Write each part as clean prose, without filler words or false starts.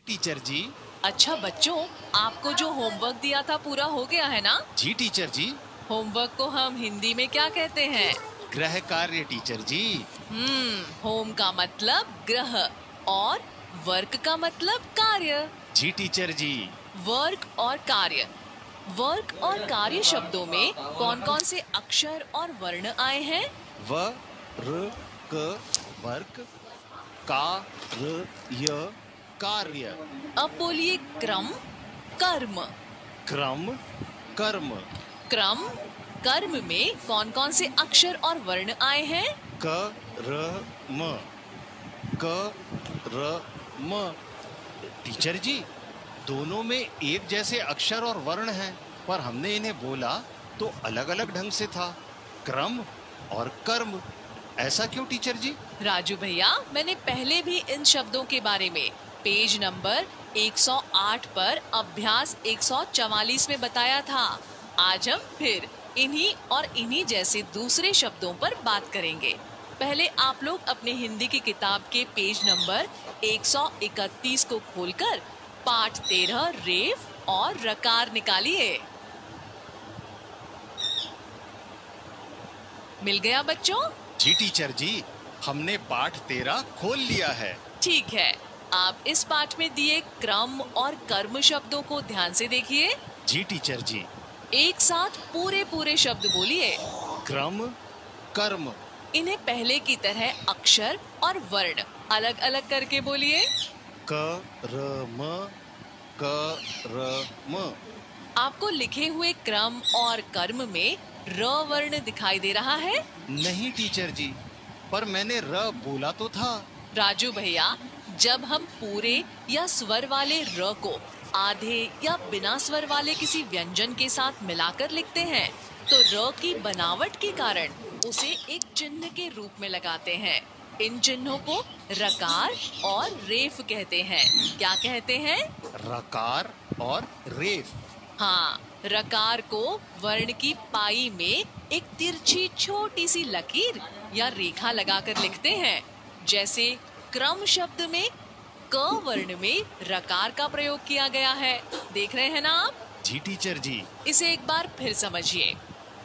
Teacher जी। अच्छा बच्चों, आपको जो होमवर्क दिया था पूरा हो गया है ना? जी टीचर जी। होमवर्क को हम हिंदी में क्या कहते हैं? गृह कार्य टीचर जी। होम का मतलब ग्रह और वर्क का मतलब कार्य। जी टीचर जी। वर्क और कार्य। वर्क और कार्य शब्दों में कौन कौन से अक्षर और वर्ण आए हैं? व र क वर्क, का र य कार्य। अब बोलिए क्रम, कर्म। क्रम, कर्म। क्रम, कर्म में कौन कौन से अक्षर और वर्ण आए हैं? क र म, क र म। टीचर जी, दोनों में एक जैसे अक्षर और वर्ण हैं, पर हमने इन्हें बोला तो अलग अलग ढंग से था। क्रम और कर्म। ऐसा क्यों टीचर जी? राजू भैया, मैंने पहले भी इन शब्दों के बारे में पेज नंबर 108 पर अभ्यास 144 में बताया था। आज हम फिर इन्हीं और इन्हीं जैसे दूसरे शब्दों पर बात करेंगे। पहले आप लोग अपने हिंदी की किताब के पेज नंबर 131 को खोलकर पाठ 13 रेफ और रकार निकालिए। मिल गया बच्चों? जी टीचर जी, हमने पाठ 13 खोल लिया है। ठीक है, आप इस पाठ में दिए क्रम और कर्म शब्दों को ध्यान से देखिए। जी टीचर जी। एक साथ पूरे पूरे शब्द बोलिए। क्रम, कर्म। इन्हें पहले की तरह अक्षर और वर्ण अलग अलग करके बोलिए। क र म, क र म। आपको लिखे हुए क्रम और कर्म में र वर्ण दिखाई दे रहा है? नहीं टीचर जी, पर मैंने र बोला तो था। राजू भैया, जब हम पूरे या स्वर वाले र को आधे या बिना स्वर वाले किसी व्यंजन के साथ मिलाकर लिखते हैं, तो र की बनावट के कारण उसे एक चिन्ह के रूप में लगाते हैं। इन चिन्हों को रकार और रेफ कहते हैं। क्या कहते हैं? रकार और रेफ। हाँ, रकार को वर्ण की पाई में एक तिरछी छोटी सी लकीर या रेखा लगाकर लिखते हैं। जैसे क्रम शब्द में क वर्ण में रकार का प्रयोग किया गया है। देख रहे हैं ना आप? जी टीचर जी। इसे एक बार फिर समझिए।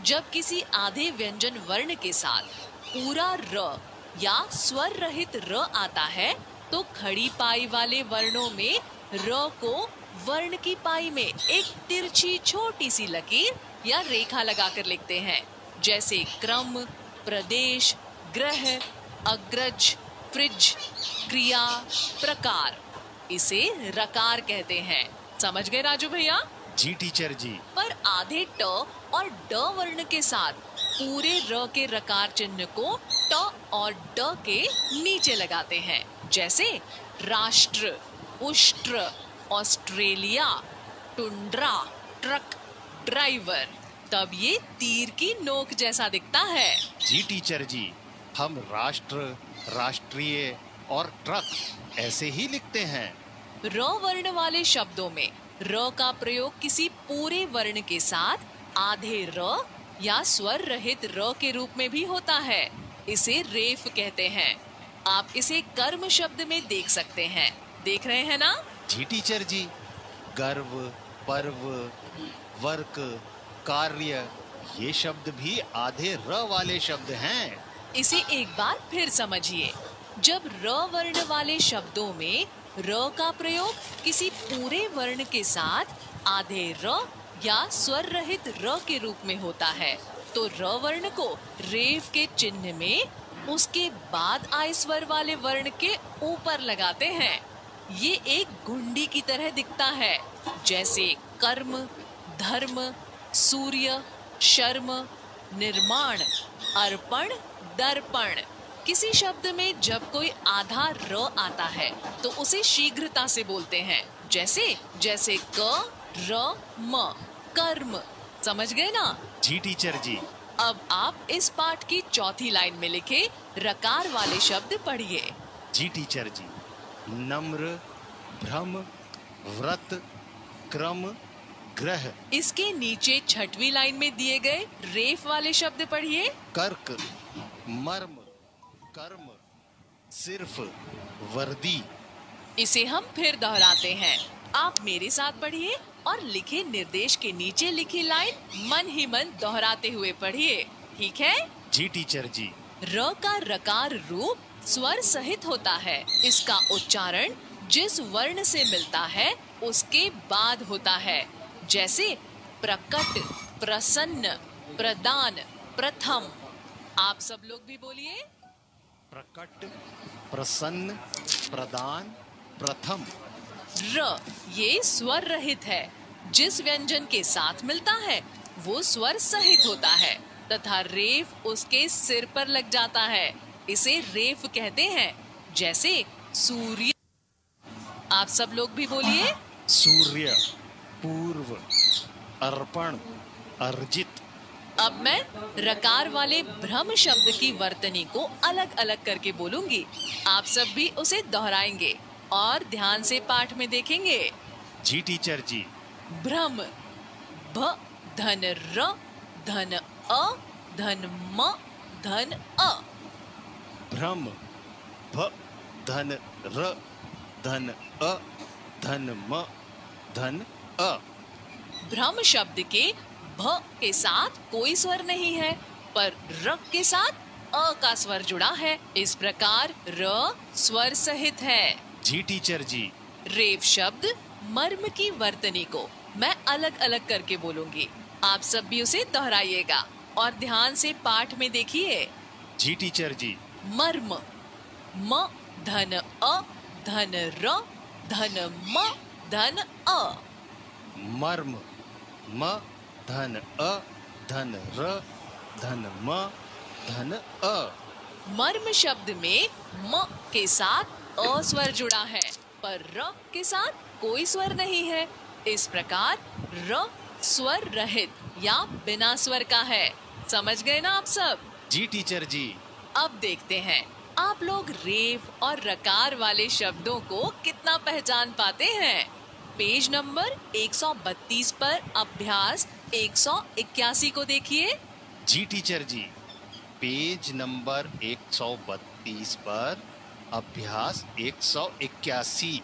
जब किसी आधे व्यंजन वर्ण के साथ पूरा र या स्वर रहित र आता है, तो खड़ी पाई वाले वर्णों में र को वर्ण की पाई में एक तिरछी छोटी सी लकीर या रेखा लगाकर लिखते हैं। जैसे क्रम, प्रदेश, ग्रह, अग्रज, फ्रिज, क्रिया, प्रकार। इसे रकार कहते हैं। समझ गए राजू भैया? जी टीचर जी। पर आधे ट और ड वर्ण के साथ पूरे र के रकार चिन्ह को ट और ड के नीचे लगाते हैं। जैसे राष्ट्र, उष्ट्र, ऑस्ट्रेलिया, टुंड्रा, ट्रक, ड्राइवर। तब ये तीर की नोक जैसा दिखता है। जी टीचर जी, हम राष्ट्र, राष्ट्रीय और ट्रक ऐसे ही लिखते हैं। र वर्ण वाले शब्दों में र का प्रयोग किसी पूरे वर्ण के साथ आधे र या स्वर रहित र के रूप में भी होता है। इसे रेफ कहते हैं। आप इसे कर्म शब्द में देख सकते हैं। देख रहे हैं ना? जी टीचर जी। गर्व, पर्व, वर्क, कार्य, ये शब्द भी आधे र वाले शब्द हैं। इसे एक बार फिर समझिए। जब र वर्ण वाले शब्दों में र का प्रयोग किसी पूरे वर्ण के साथ आधे र या स्वर रहित र के रूप में होता है, तो र वर्ण को रेफ के चिन्ह में उसके बाद आए स्वर वाले वर्ण के ऊपर लगाते हैं। ये एक घुंडी की तरह दिखता है। जैसे कर्म, धर्म, सूर्य, शर्म, निर्माण, अर्पण, दर्पण। किसी शब्द में जब कोई आधा र आता है तो उसे शीघ्रता से बोलते हैं। जैसे क, र, म, कर्म। समझ गए ना? जी टीचर जी। अब आप इस पाठ की चौथी लाइन में लिखे रकार वाले शब्द पढ़िए। जी टीचर जी। नम्र, भ्रम, व्रत, क्रम, ग्रह। इसके नीचे छठवीं लाइन में दिए गए रेफ वाले शब्द पढ़िए। कर्क, मर्म, कर्म, सिर्फ, वर्दी। इसे हम फिर दोहराते हैं। आप मेरे साथ पढ़िए और लिखे निर्देश के नीचे लिखी लाइन मन ही मन दोहराते हुए पढ़िए, ठीक है? जी टीचर जी। र का रकार रूप स्वर सहित होता है। इसका उच्चारण जिस वर्ण से मिलता है उसके बाद होता है। जैसे प्रकट, प्रसन्न, प्रदान, प्रथम। आप सब लोग भी बोलिए। प्रकट, प्रसन्न, प्रदान, प्रथम। र ये स्वर रहित है। जिस व्यंजन के साथ मिलता है वो स्वर सहित होता है तथा रेफ उसके सिर पर लग जाता है। इसे रेफ कहते हैं। जैसे सूर्य। आप सब लोग भी बोलिए। सूर्य, पूर्व, अर्पण, अर्जित। अब मैं रकार वाले भ्रम शब्द की वर्तनी को अलग अलग करके बोलूंगी। आप सब भी उसे दोहराएंगे और ध्यान से पाठ में देखेंगे। जी टीचर जी। भ्रम, भ धन र धन अ धन म धन अ। भ्रम, भ धन र धन अ धन म धन अ। भ्रम शब्द के भ के साथ कोई स्वर नहीं है, पर र के साथ अ का स्वर जुड़ा है। इस प्रकार र स्वर सहित है। जी टीचर जी। रेफ शब्द मर्म की वर्तनी को मैं अलग अलग करके बोलूंगी। आप सब भी उसे दोहराइएगा और ध्यान से पाठ में देखिए। जी टीचर जी। मर्म, म धन अ धन र धन म धन अ। मर्म, म धन अ धन र धन म धन अ। मर्म शब्द में म के साथ अ स्वर जुड़ा है, पर र के साथ कोई स्वर नहीं है। इस प्रकार र स्वर रहित या बिना स्वर का है। समझ गए ना आप सब? जी टीचर जी। अब देखते हैं आप लोग रेफ और रकार वाले शब्दों को कितना पहचान पाते हैं। पेज नंबर 132 पर अभ्यास 181 को देखिए। जी टीचर जी। पेज नंबर 132 पर अभ्यास 181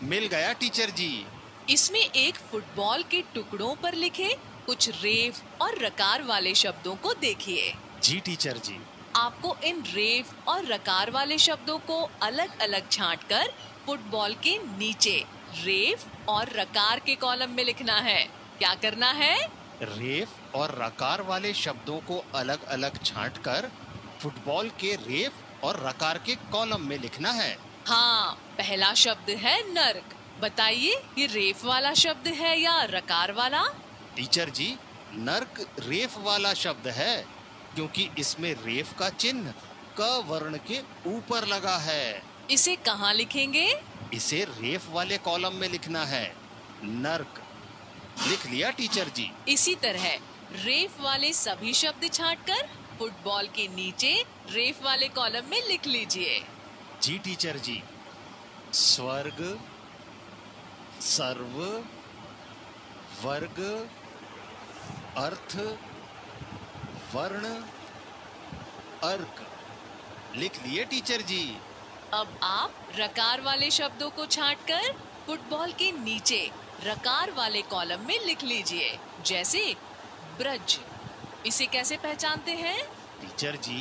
मिल गया टीचर जी। इसमें एक फुटबॉल के टुकड़ों पर लिखे कुछ रेफ और रकार वाले शब्दों को देखिए। जी टीचर जी। आपको इन रेफ और रकार वाले शब्दों को अलग अलग छांटकर फुटबॉल के नीचे रेफ और रकार के कॉलम में लिखना है। क्या करना है? रेफ और रकार वाले शब्दों को अलग अलग छांटकर फुटबॉल के रेफ और रकार के कॉलम में लिखना है। हाँ, पहला शब्द है नर्क। बताइए ये रेफ वाला शब्द है या रकार वाला? टीचर जी, नर्क रेफ वाला शब्द है क्योंकि इसमें रेफ का चिन्ह क वर्ण के ऊपर लगा है। इसे कहाँ लिखेंगे? इसे रेफ वाले कॉलम में लिखना है। नर्क लिख लिया टीचर जी। इसी तरह रेफ वाले सभी शब्द छांटकर फुटबॉल के नीचे रेफ वाले कॉलम में लिख लीजिए। जी टीचर जी। स्वर्ग, सर्व, वर्ग, अर्थ, वर्ण, अर्क लिख लिए टीचर जी। अब आप रकार वाले शब्दों को छांटकर फुटबॉल के नीचे रकार वाले कॉलम में लिख लीजिए। जैसे ब्रज। इसे कैसे पहचानते हैं? टीचर जी,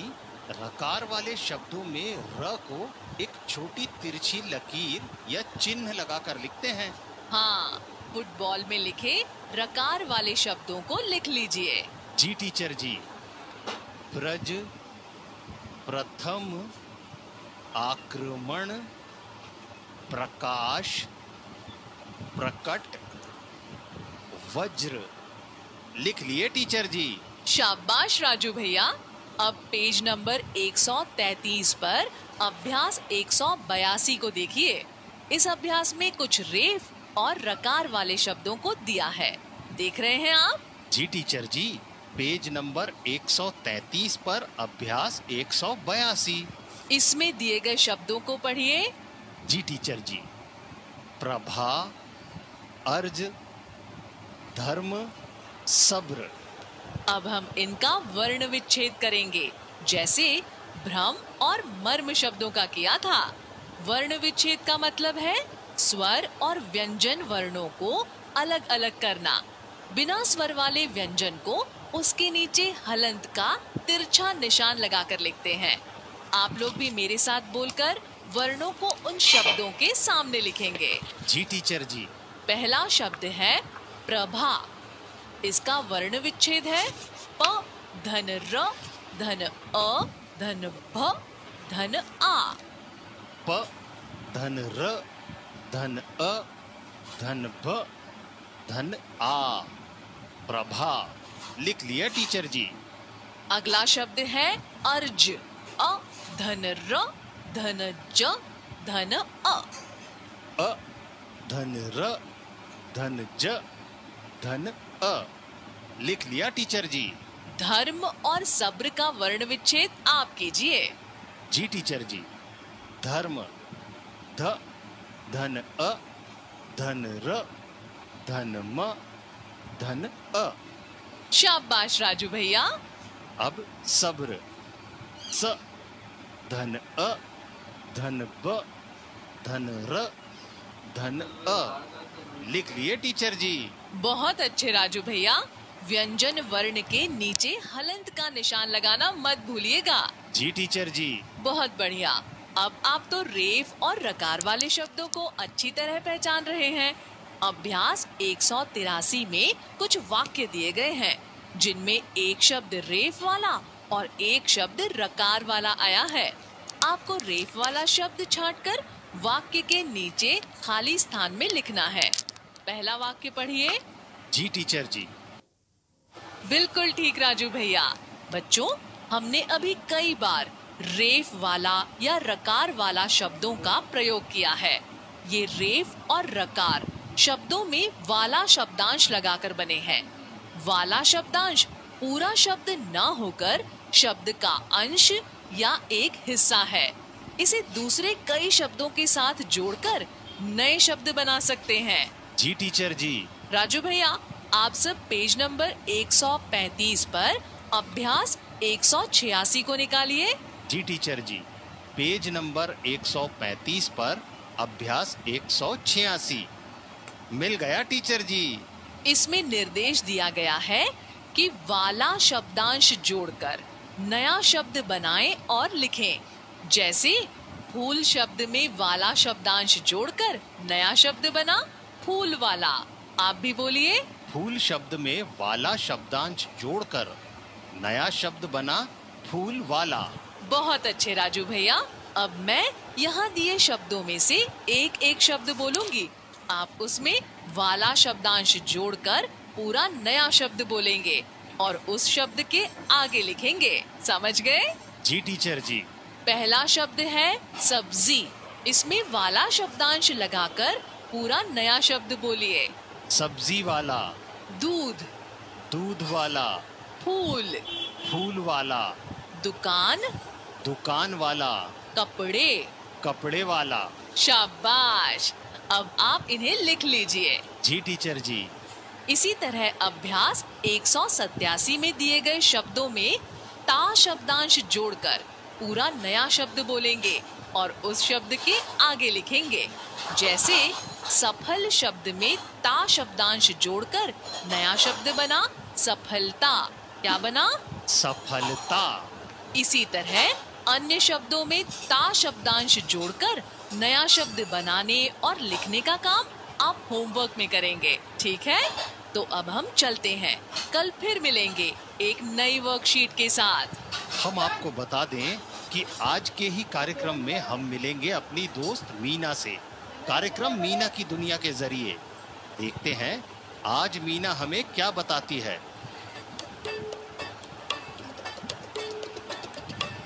रकार वाले शब्दों में र को एक छोटी तिरछी लकीर या चिन्ह लगाकर लिखते हैं। हाँ, फुटबॉल में लिखे रकार वाले शब्दों को लिख लीजिए। जी टीचर जी। ब्रज, प्रथम, आक्रमण, प्रकाश, प्रकट, वज्र लिख लिए टीचर जी। शाबाश राजू भैया। अब पेज नंबर 133 पर अभ्यास 182 को देखिए। इस अभ्यास में कुछ रेफ और रकार वाले शब्दों को दिया है। देख रहे हैं आप? जी टीचर जी। पेज नंबर 133 पर अभ्यास 182। इसमें दिए गए शब्दों को पढ़िए। जी टीचर जी। प्रभा, अर्ज, धर्म, सब्र। अब हम इनका वर्ण विच्छेद करेंगे, जैसे भ्रम और मर्म शब्दों का किया था। वर्ण विच्छेद का मतलब है स्वर और व्यंजन वर्णों को अलग अलग करना। बिना स्वर वाले व्यंजन को उसके नीचे हलंत का तिरछा निशान लगाकर लिखते हैं। आप लोग भी मेरे साथ बोलकर वर्णों को उन शब्दों के सामने लिखेंगे। जी टीचर जी। पहला शब्द है प्रभा। इसका वर्ण विच्छेद है प धन र धन अ धन भ धन आ। प धन र धन अ धन भ धन आ। प्रभा। लिख लिया टीचर जी। अगला शब्द है अर्ज। अ धन र धन ज धन अ। अ धन र धन ज धन अ। लिख लिया टीचर जी। धर्म और सब्र का वर्ण विच्छेद आप कीजिए। जी टीचर जी। धर्म ध धन अ धन र धन म धन अ। शाबाश राजू भैया। अब सब्र स धन अ धन ब धन र धन अ। लिख लिए टीचर जी। बहुत अच्छे राजू भैया। व्यंजन वर्ण के नीचे हलंत का निशान लगाना मत भूलिएगा। जी टीचर जी। बहुत बढ़िया। अब आप तो रेफ और रकार वाले शब्दों को अच्छी तरह पहचान रहे हैं। अभ्यास 183 में कुछ वाक्य दिए गए हैं जिनमें एक शब्द रेफ वाला और एक शब्द रकार वाला आया है। आपको रेफ वाला शब्द छांटकर वाक्य के नीचे खाली स्थान में लिखना है। पहला वाक्य पढ़िए। जी टीचर जी। बिल्कुल ठीक राजू भैया। बच्चों, हमने अभी कई बार रेफ वाला या रकार वाला शब्दों का प्रयोग किया है। ये रेफ और रकार शब्दों में वाला शब्दांश लगाकर बने हैं। वाला शब्दांश पूरा शब्द ना होकर शब्द का अंश या एक हिस्सा है। इसे दूसरे कई शब्दों के साथ जोड़कर नए शब्द बना सकते हैं। जी टीचर जी। राजू भैया, आप सब पेज नंबर 135 पर अभ्यास 186 को निकालिए। जी टीचर जी। पेज नंबर 135 पर अभ्यास 186 मिल गया टीचर जी। इसमें निर्देश दिया गया है कि वाला शब्दांश जोड़कर नया शब्द बनाएं और लिखें। जैसे फूल शब्द में वाला शब्दांश जोड़कर नया शब्द बना फूल वाला। आप भी बोलिए। फूल शब्द में वाला शब्दांश जोड़कर नया शब्द बना फूल वाला। बहुत अच्छे राजू भैया। अब मैं यहाँ दिए शब्दों में से एक एक शब्द बोलूंगी। आप उसमें वाला शब्दांश जोड़कर पूरा नया शब्द बोलेंगे और उस शब्द के आगे लिखेंगे। समझ गए? जी टीचर जी। पहला शब्द है सब्जी। इसमें वाला शब्दांश लगाकर पूरा नया शब्द बोलिए। सब्जी वाला। दूध। दूध वाला। फूल। फूल वाला। दुकान। दुकान वाला। कपड़े। कपड़े वाला। शाबाश। अब आप इन्हें लिख लीजिए। जी टीचर जी। इसी तरह अभ्यास 187 में दिए गए शब्दों में ता शब्दांश जोड़कर पूरा नया शब्द बोलेंगे और उस शब्द के आगे लिखेंगे। जैसे सफल शब्द में ता शब्दांश जोड़कर नया शब्द बना सफलता। क्या बना? सफलता। इसी तरह अन्य शब्दों में ता शब्दांश जोड़कर नया शब्द बनाने और लिखने का काम आप होमवर्क में करेंगे। ठीक है? तो अब हम चलते हैं। कल फिर मिलेंगे एक नई वर्कशीट के साथ। हम आपको बता दें कि आज के ही कार्यक्रम में हम मिलेंगे अपनी दोस्त मीना से। कार्यक्रम मीना की दुनिया के जरिए। देखते हैं आज मीना हमें क्या बताती है।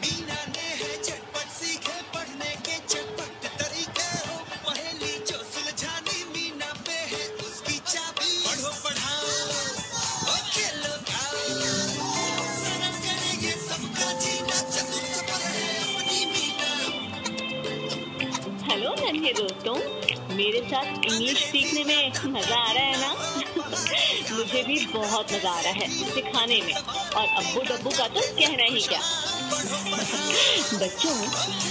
मीना ने है झटपट सीखे पढ़ने के चटपट तरीके हो पहेली जो सुलझानी मीना पे है उसकी चाबी। पढ़ो पढ़ाओ और खेलो खाओ सरल करेंगे सबका जीना चतुर चतुर है अपनी मीना। हेलो नन्हे दोस्तों, मेरे साथ इंग्लिश सीखने में मजा आ रहा है ना? मुझे भी बहुत मजा आ रहा है सिखाने में, और अब्बू डब्बू का तो कहना ही क्या। बच्चों,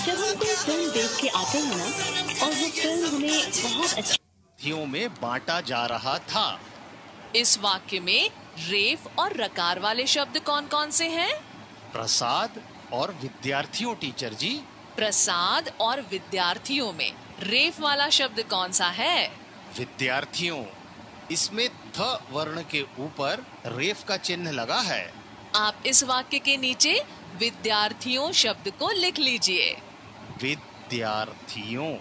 जब हम कोई फिल्म देख के आते हैं ना और वो फिल्म हमें बहुत अच्छी विद्यार्थियों में बांटा जा रहा था। इस वाक्य में रेफ और रकार वाले शब्द कौन कौन से हैं? प्रसाद और विद्यार्थियों टीचर जी। प्रसाद और विद्यार्थियों में रेफ वाला शब्द कौन सा है? विद्यार्थियों, इसमें थ वर्ण के ऊपर रेफ का चिन्ह लगा है। आप इस वाक्य के नीचे विद्यार्थियों शब्द को लिख लीजिए। विद्यार्थियों।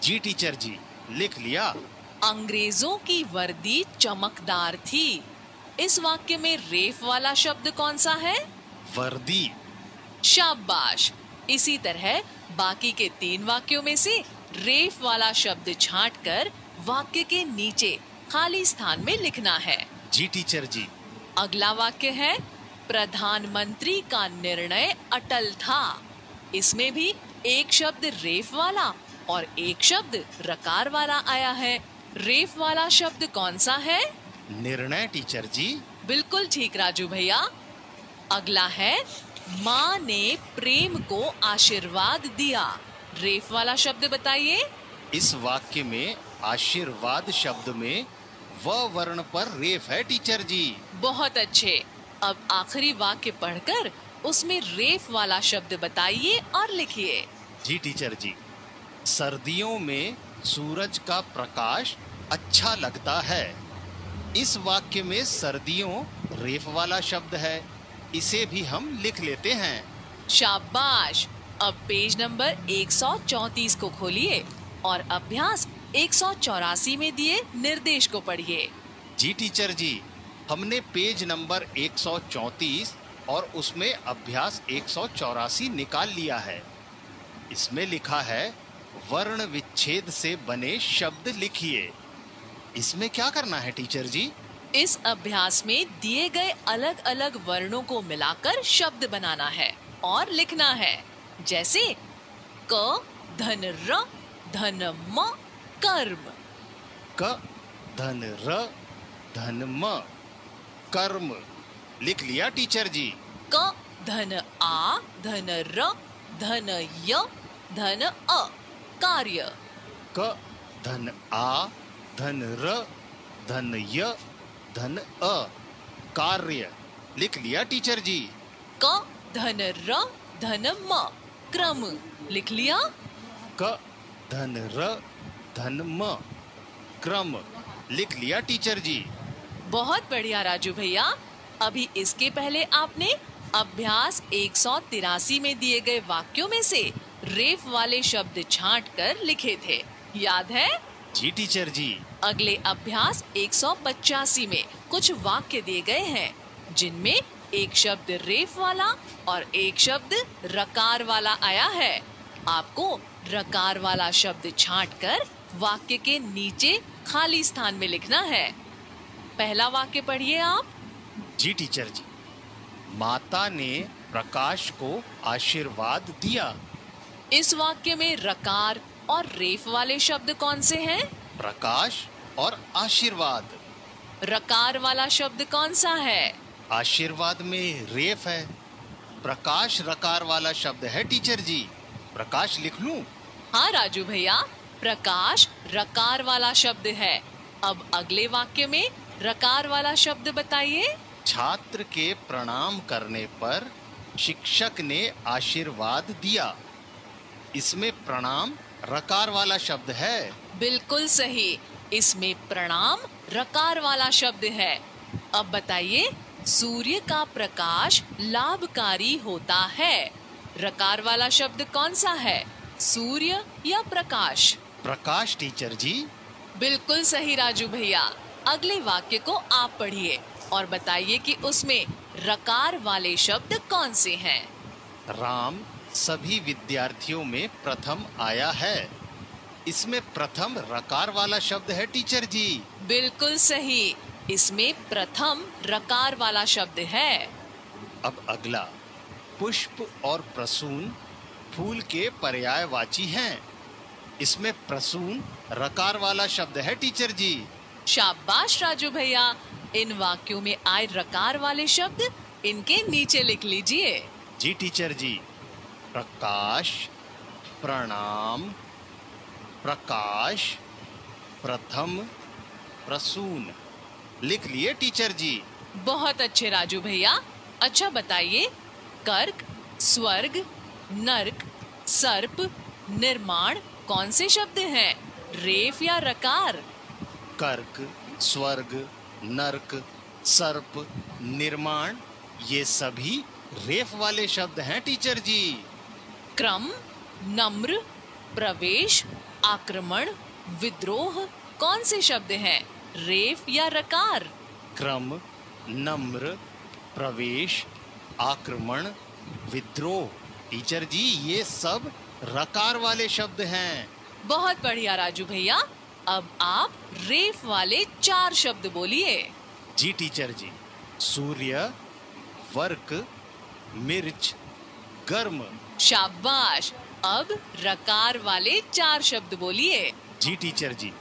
जी टीचर जी, लिख लिया। अंग्रेजों की वर्दी चमकदार थी। इस वाक्य में रेफ वाला शब्द कौन सा है? वर्दी। शाबाश। इसी तरह बाकी के 3 वाक्यों में से रेफ वाला शब्द छांटकर वाक्य के नीचे खाली स्थान में लिखना है। जी टीचर जी। अगला वाक्य है प्रधानमंत्री का निर्णय अटल था। इसमें भी एक शब्द रेफ वाला और एक शब्द रकार वाला आया है। रेफ वाला शब्द कौन सा है? निर्णय टीचर जी। बिल्कुल ठीक राजू भैया। अगला है माँ ने प्रेम को आशीर्वाद दिया। रेफ वाला शब्द बताइए। इस वाक्य में आशीर्वाद शब्द में व वर्ण पर रेफ है टीचर जी। बहुत अच्छे। अब आखिरी वाक्य पढ़कर उसमें रेफ वाला शब्द बताइए और लिखिए। जी टीचर जी। सर्दियों में सूरज का प्रकाश अच्छा लगता है। इस वाक्य में सर्दियों रेफ वाला शब्द है, इसे भी हम लिख लेते हैं। शाबाश। अब पेज नंबर 134 को खोलिए और अभ्यास 184 में दिए निर्देश को पढ़िए। जी टीचर जी, हमने पेज नंबर 134 और उसमें अभ्यास 184 निकाल लिया है। इसमें लिखा है वर्ण विच्छेद से बने शब्द लिखिए। इसमें क्या करना है टीचर जी? इस अभ्यास में दिए गए अलग अलग वर्णों को मिलाकर शब्द बनाना है और लिखना है। जैसे क धन र धन म कर्म। क धन र धन म कर्म। लिख लिया टीचर जी। क धन आ धन र धन य धन अ कार्य। क धन आ धन र धन य धन अ कार्य। लिख लिया टीचर जी। क धन र धन म क्रम। लिख लिया। क धन र धन म क्रम। लिख लिया टीचर जी। बहुत बढ़िया राजू भैया। अभी इसके पहले आपने अभ्यास 183 में दिए गए वाक्यों में से रेफ वाले शब्द छांटकर लिखे थे, याद है? जी टीचर जी। अगले अभ्यास 185 में कुछ वाक्य दिए गए हैं जिनमें एक शब्द रेफ वाला और एक शब्द रकार वाला आया है। आपको रकार वाला शब्द छांटकर वाक्य के नीचे खाली स्थान में लिखना है। पहला वाक्य पढ़िए आप। जी टीचर जी। माता ने प्रकाश को आशीर्वाद दिया। इस वाक्य में रकार और रेफ वाले शब्द कौन से हैं? प्रकाश और आशीर्वाद। रकार वाला शब्द कौन सा है? आशीर्वाद में रेफ है। प्रकाश रकार वाला शब्द है टीचर जी। प्रकाश लिख लूं? हाँ राजू भैया, प्रकाश रकार वाला शब्द है। अब अगले वाक्य में रकार वाला शब्द बताइए। छात्र के प्रणाम करने पर शिक्षक ने आशीर्वाद दिया। इसमें प्रणाम रकार वाला शब्द है। बिल्कुल सही। इसमें प्रणाम रकार वाला शब्द है। अब बताइए, सूर्य का प्रकाश लाभकारी होता है। रकार वाला शब्द कौन सा है? सूर्य या प्रकाश? प्रकाश टीचर जी। बिल्कुल सही राजू भैया। अगले वाक्य को आप पढ़िए और बताइए कि उसमें रकार वाले शब्द कौन से हैं। राम सभी विद्यार्थियों में प्रथम आया है। इसमें प्रथम रकार वाला शब्द है टीचर जी। बिल्कुल सही। इसमें प्रथम रकार वाला शब्द है। अब अगला, पुष्प और प्रसून फूल के पर्यायवाची हैं। इसमें प्रसून रकार वाला शब्द है टीचर जी। शाबाश राजू भैया। इन वाक्यों में आए रकार वाले शब्द इनके नीचे लिख लीजिए। जी टीचर जी। प्रकाश, प्रणाम, प्रकाश, प्रथम, प्रसून। लिख लिए टीचर जी। बहुत अच्छे राजू भैया। अच्छा बताइए, कर्क, स्वर्ग, नर्क, सर्प, निर्माण कौन से शब्द हैं? रेफ या रकार? कर्क, स्वर्ग, नर्क, सर्प, निर्माण, ये सभी रेफ वाले शब्द हैं टीचर जी। क्रम, नम्र, प्रवेश, आक्रमण, विद्रोह कौन से शब्द हैं? रेफ या रकार? क्रम, नम्र, प्रवेश, आक्रमण, विद्रोह। टीचर जी ये सब रकार वाले शब्द हैं। बहुत बढ़िया राजू भैया। अब आप रेफ वाले 4 शब्द बोलिए। जी टीचर जी। सूर्य, वर्क, मिर्च, गर्म। शाबाश। अब रकार वाले 4 शब्द बोलिए। जी टीचर जी।